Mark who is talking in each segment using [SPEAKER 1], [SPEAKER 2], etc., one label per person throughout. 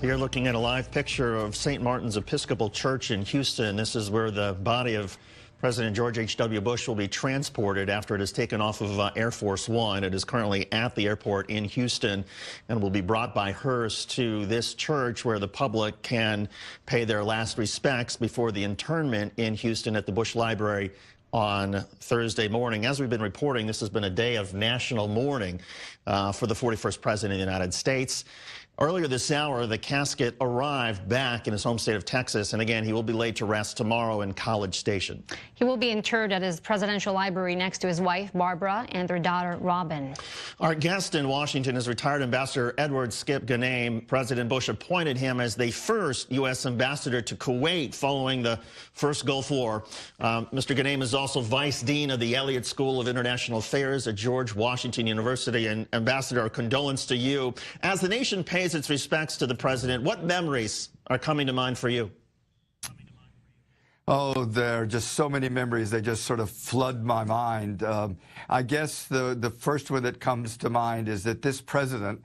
[SPEAKER 1] You're looking at a live picture of St. Martin's Episcopal Church in Houston. This is where the body of President George H.W. Bush will be transported after it is taken off of Air Force One. It is currently at the airport in Houston and will be brought by hearse to this church where the public can pay their last respects before the internment in Houston at the Bush Library on Thursday morning. As we've been reporting, this has been a day of national mourning for the 41st President of the United States. Earlier this hour, the casket arrived back in his home state of Texas, and again, he will be laid to rest tomorrow in College Station. He will be interred at his presidential library next to his wife, Barbara, and their daughter, Robin. Our guest in Washington is retired Ambassador Edward "Skip" Ghanem. President Bush appointed him as the first U.S. ambassador to Kuwait following the first Gulf War. Mr. Ghanem is also Vice Dean of the Elliott School of International Affairs at George Washington University. And Ambassador, our condolence to you. As the nation pays its respects to the president, what memories are coming to mind for you?
[SPEAKER 2] Oh, there are just so many memories. They just sort of flood my mind. I guess the first one that comes to mind is that this president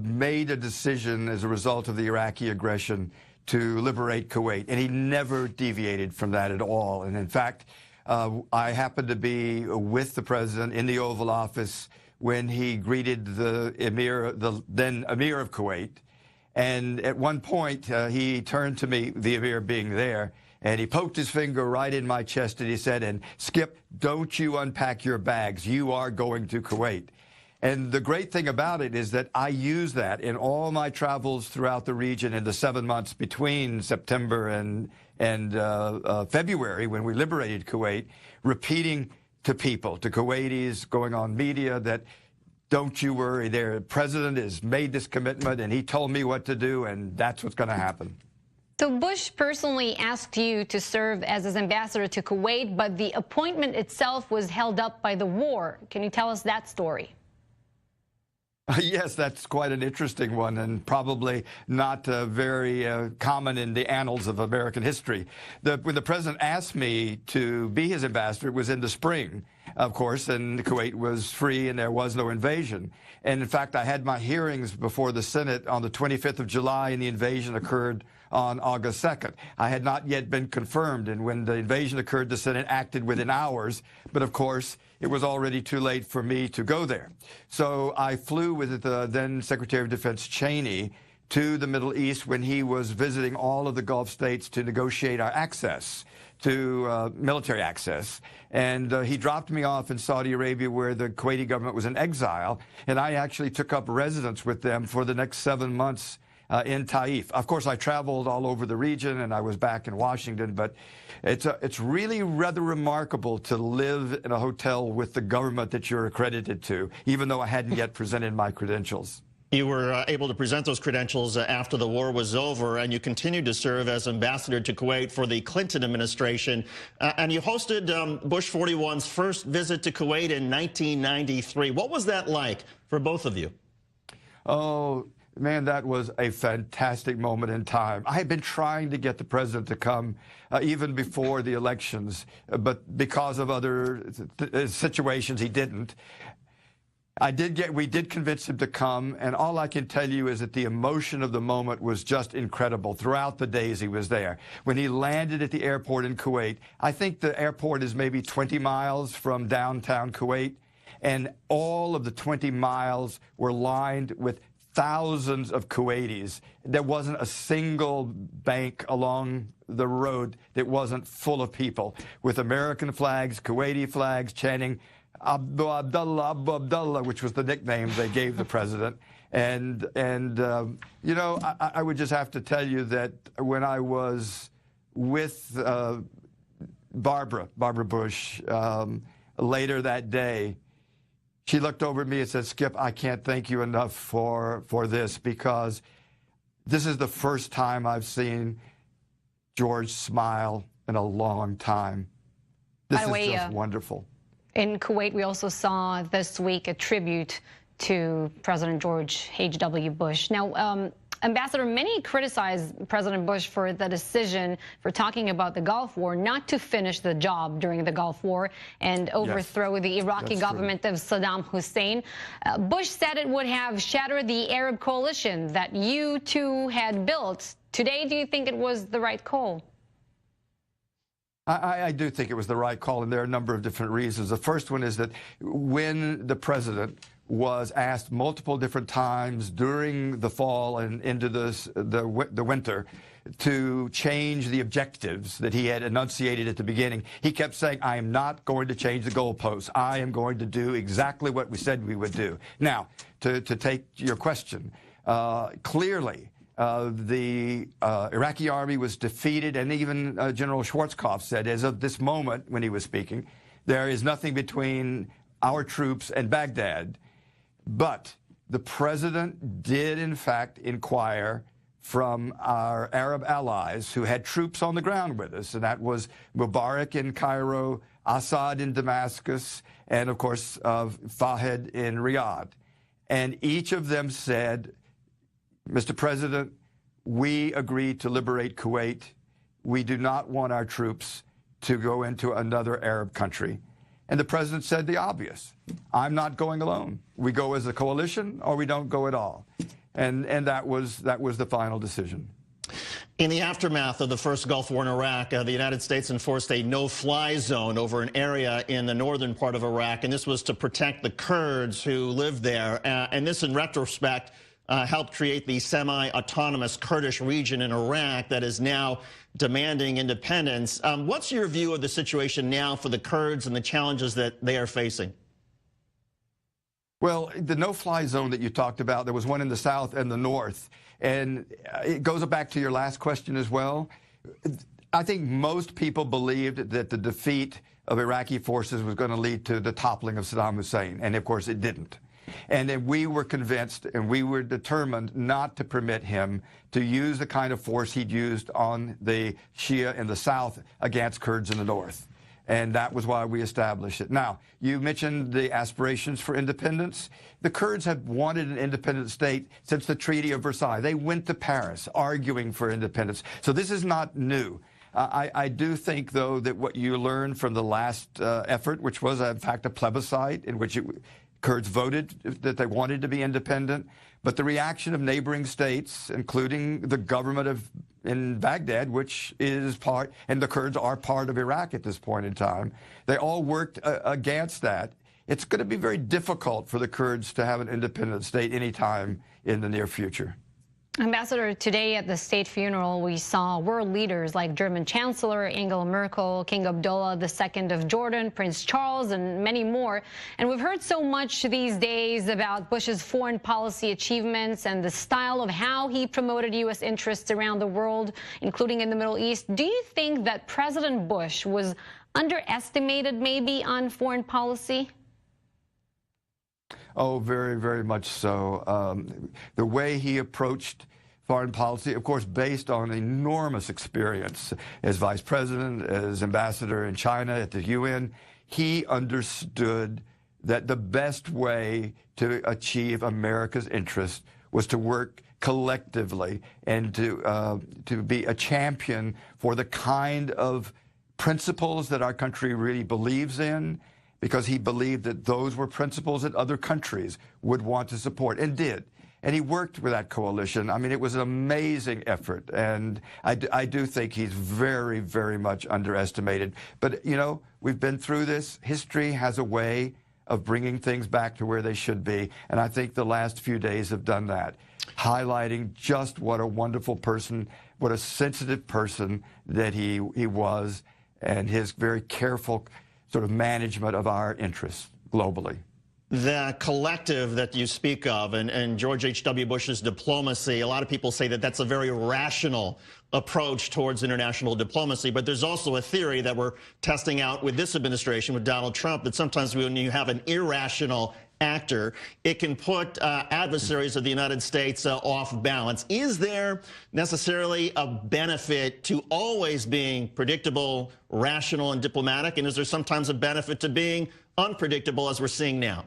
[SPEAKER 2] made a decision as a result of the Iraqi aggression to liberate Kuwait, and he never deviated from that at all. And in fact, I happened to be with the president in the Oval Office when he greeted the emir, the then emir of Kuwait. And at one point, he turned to me, the emir being there, and he poked his finger right in my chest and he said, "And Skip, don't you unpack your bags. You are going to Kuwait." And the great thing about it is that I use that in all my travels throughout the region in the 7 months between September and February when we liberated Kuwait, repeating to people, to Kuwaitis, going on media that don't you worry, their president has made this commitment and he told me what to do and that's what's going to happen.
[SPEAKER 3] So Bush personally asked you to serve as his ambassador to Kuwait, but the appointment itself was held up by the war. Can you tell us that story?
[SPEAKER 2] Yes, that's quite an interesting one and probably not very common in the annals of American history. When the president asked me to be his ambassador, it was in the spring, of course, and Kuwait was free and there was no invasion. And in fact, I had my hearings before the Senate on the 25th of July and the invasion occurred on August 2nd. I had not yet been confirmed, and when the invasion occurred, the Senate acted within hours, but of course, it was already too late for me to go there. So I flew with the then Secretary of Defense Cheney to the Middle East when he was visiting all of the Gulf states to negotiate our access to military access. And he dropped me off in Saudi Arabia where the Kuwaiti government was in exile, and I actually took up residence with them for the next 7 months in Taif. Of course, I traveled all over the region, and I was back in Washington, but it's really rather remarkable to live in a hotel with the government that you're accredited to, even though I hadn't yet presented my credentials.
[SPEAKER 1] You were able to present those credentials after the war was over, and you continued to serve as ambassador to Kuwait for the Clinton administration. And you hosted Bush 41's first visit to Kuwait in 1993. What was that like for both of you?
[SPEAKER 2] Oh, man, that was a fantastic moment in time. I had been trying to get the president to come even before the elections, but because of other situations, he didn't. We did convince him to come, and all I can tell you is that the emotion of the moment was just incredible throughout the days he was there. When he landed at the airport in Kuwait, I think the airport is maybe 20 miles from downtown Kuwait, and all of the 20 miles were lined with thousands of Kuwaitis. There wasn't a single bank along the road that wasn't full of people with American flags, Kuwaiti flags, chanting Abu Abdullah, Abu Abdullah, which was the nickname they gave the president. And you know, I would just have to tell you that when I was with Barbara Bush later that day, she looked over at me and said, "Skip, I can't thank you enough for this, because this is the first time I've seen George smile in a long time. This is just wonderful."
[SPEAKER 3] In Kuwait, we also saw this week a tribute to President George H.W. Bush. Now, Ambassador, many criticize President Bush for the decision for talking about the Gulf War not to finish the job during the Gulf War and overthrow the Iraqi government of Saddam Hussein. Bush said it would have shattered the Arab coalition that you two had built. Today, do you think it was the right call?
[SPEAKER 2] I do think it was the right call, and there are a number of different reasons. The first one is that when the president was asked multiple different times during the fall and into the winter to change the objectives that he had enunciated at the beginning, he kept saying, I am not going to change the goalposts. I am going to do exactly what we said we would do. Now, to take your question, clearly, the Iraqi army was defeated, and even General Schwarzkopf said, as of this moment when he was speaking, there is nothing between our troops and Baghdad. But the president did, in fact, inquire from our Arab allies who had troops on the ground with us, and that was Mubarak in Cairo, Assad in Damascus, and, of course, Fahed in Riyadh. And each of them said, Mr. President, we agreed to liberate Kuwait. We do not want our troops to go into another Arab country. And the president said the obvious. I'm not going alone. We go as a coalition or we don't go at all. And that was the final decision.
[SPEAKER 1] In the aftermath of the first Gulf War in Iraq, the United States enforced a no-fly zone over an area in the northern part of Iraq, and this was to protect the Kurds who lived there. And this, in retrospect, helped create the semi-autonomous Kurdish region in Iraq that is now demanding independence. What's your view of the situation now for the Kurds and the challenges that they are facing?
[SPEAKER 2] Well, the no-fly zone that you talked about, there was one in the south and the north. And it goes back to your last question as well. I think most people believed that the defeat of Iraqi forces was going to lead to the toppling of Saddam Hussein. And, of course, it didn't. And then we were convinced and we were determined not to permit him to use the kind of force he'd used on the Shia in the south against Kurds in the north. And that was why we established it. Now, you mentioned the aspirations for independence. The Kurds have wanted an independent state since the Treaty of Versailles. They went to Paris arguing for independence. So this is not new. I do think, though, that what you learned from the last effort, which was, in fact, a plebiscite in which Kurds voted that they wanted to be independent, but the reaction of neighboring states, including the government in Baghdad, which is part, and the Kurds are part of Iraq at this point in time, they all worked against that. It's going to be very difficult for the Kurds to have an independent state anytime in the near future.
[SPEAKER 3] Ambassador, today at the state funeral, we saw world leaders like German Chancellor Angela Merkel, King Abdullah II of Jordan, Prince Charles, and many more. And we've heard so much these days about Bush's foreign policy achievements and the style of how he promoted U.S. interests around the world, including in the Middle East. Do you think that President Bush was underestimated maybe on foreign policy?
[SPEAKER 2] Oh, very, very much so. The way he approached foreign policy, of course, based on enormous experience as vice president, as ambassador in China at the UN, he understood that the best way to achieve America's interest was to work collectively and to be a champion for the kind of principles that our country really believes in, because he believed that those were principles that other countries would want to support, and did. And he worked with that coalition. I mean, it was an amazing effort, and I do think he's very, very much underestimated. But, you know, we've been through this. History has a way of bringing things back to where they should be, and I think the last few days have done that, highlighting just what a wonderful person, what a sensitive person that he was, and his very careful sort of management of our interests globally.
[SPEAKER 1] The collective that you speak of and George H.W. Bush's diplomacy, a lot of people say that that's a very rational approach towards international diplomacy, but there's also a theory that we're testing out with this administration, with Donald Trump, that sometimes when you have an irrational actor, it can put adversaries of the United States off balance. Is there necessarily a benefit to always being predictable, rational, and diplomatic? And is there sometimes a benefit to being unpredictable, as we're seeing now?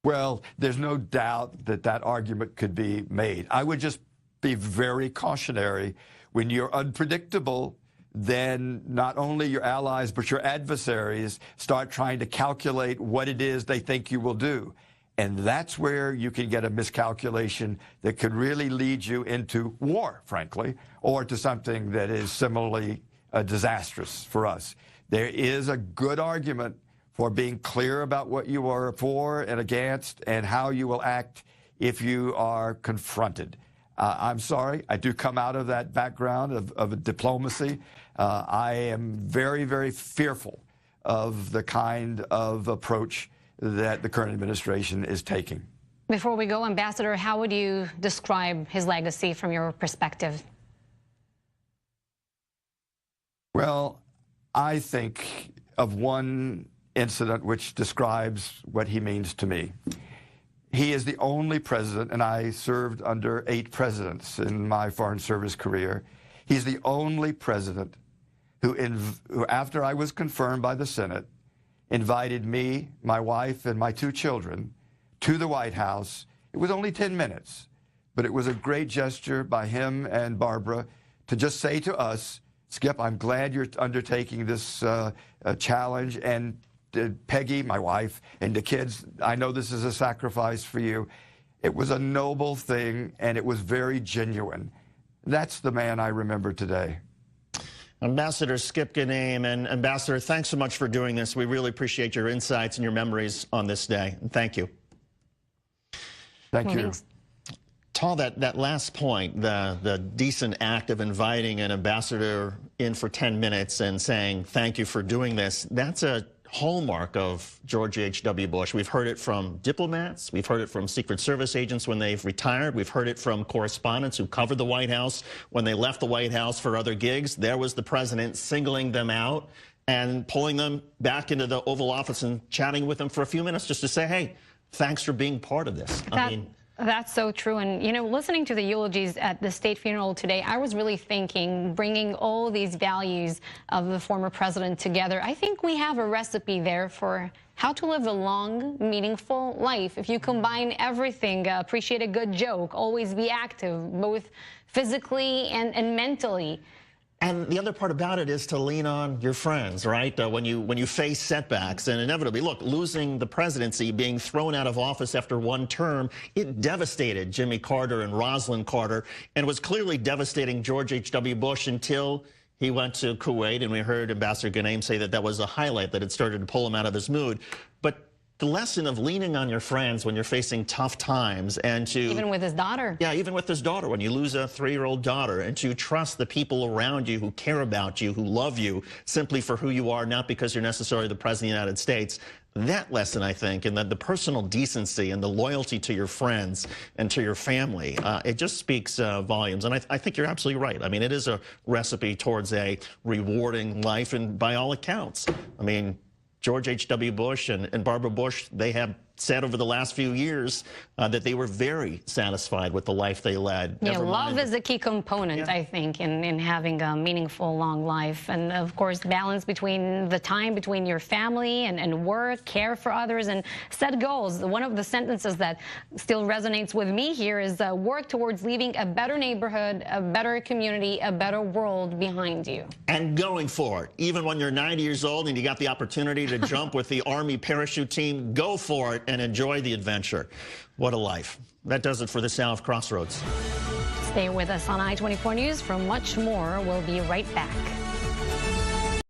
[SPEAKER 2] Well, there's no doubt that that argument could be made. I would just be very cautionary. When you're unpredictable, then not only your allies but your adversaries start trying to calculate what it is they think you will do. And that's where you can get a miscalculation that could really lead you into war, frankly, or to something that is similarly disastrous for us. There is a good argument for being clear about what you are for and against and how you will act if you are confronted. I'm sorry, I do come out of that background of diplomacy. I am very, very fearful of the kind of approach that the current administration is taking.
[SPEAKER 3] Before we go, Ambassador, how would you describe his legacy from your perspective?
[SPEAKER 2] Well, I think of one incident which describes what he means to me. He is the only president, and I served under 8 presidents in my Foreign Service career. He's the only president who, after I was confirmed by the Senate, invited me, my wife, and my 2 children to the White House. It was only 10 minutes, but it was a great gesture by him and Barbara to just say to us, Skip, I'm glad you're undertaking this challenge, and Peggy, my wife, and the kids, I know this is a sacrifice for you. It was a noble thing, and it was very genuine. That's the man I remember today.
[SPEAKER 1] Ambassador Skip Ganame, and Ambassador, thanks so much for doing this. We really appreciate your insights and your memories on this day. And thank you.
[SPEAKER 2] Thank you.
[SPEAKER 1] Tal, that last point, the decent act of inviting an ambassador in for 10 minutes and saying thank you for doing this, that's a hallmark of George H.W. Bush. We've heard it from diplomats. We've heard it from Secret Service agents when they've retired. We've heard it from correspondents who covered the White House when they left the White House for other gigs. There was the president singling them out and pulling them back into the Oval Office and chatting with them for a few minutes just to say, hey, thanks for being part of this.
[SPEAKER 3] That's so true. And, you know, listening to the eulogies at the state funeral today, I was really thinking, bringing all these values of the former president together, I think we have a recipe there for how to live a long, meaningful life. If you combine everything, appreciate a good joke, always be active, both physically and mentally.
[SPEAKER 1] And the other part about it is to lean on your friends, right? When you face setbacks, and inevitably, look, losing the presidency, being thrown out of office after 1 term, it devastated Jimmy Carter and Rosalind Carter, and was clearly devastating George H.W. Bush until he went to Kuwait, and we heard Ambassador Ganame say that that was a highlight, that it started to pull him out of his mood. But the lesson of leaning on your friends when you're facing tough times, and to...
[SPEAKER 3] Even with his daughter.
[SPEAKER 1] Yeah, even with his daughter, when you lose a 3-year-old daughter, and to trust the people around you who care about you, who love you, simply for who you are, not because you're necessarily the President of the United States. That lesson, I think, and the personal decency and the loyalty to your friends and to your family, it just speaks volumes. And I think you're absolutely right. I mean, it is a recipe towards a rewarding life, and by all accounts, I mean, George H.W. Bush and Barbara Bush, they have said over the last few years that they were very satisfied with the life they led.
[SPEAKER 3] Yeah, love is a key component, I think, in having a meaningful, long life. And, of course, balance between the time between your family and work, care for others, and set goals. One of the sentences that still resonates with me here is work towards leaving a better neighborhood, a better community, a better world behind you.
[SPEAKER 1] And going for it. Even when you're 90 years old and you got the opportunity to jump with the Army parachute team, go for it and enjoy the adventure. What a life. That does it for this hour of Crossroads.
[SPEAKER 3] Stay with us on I-24 News for much more. We'll be right back.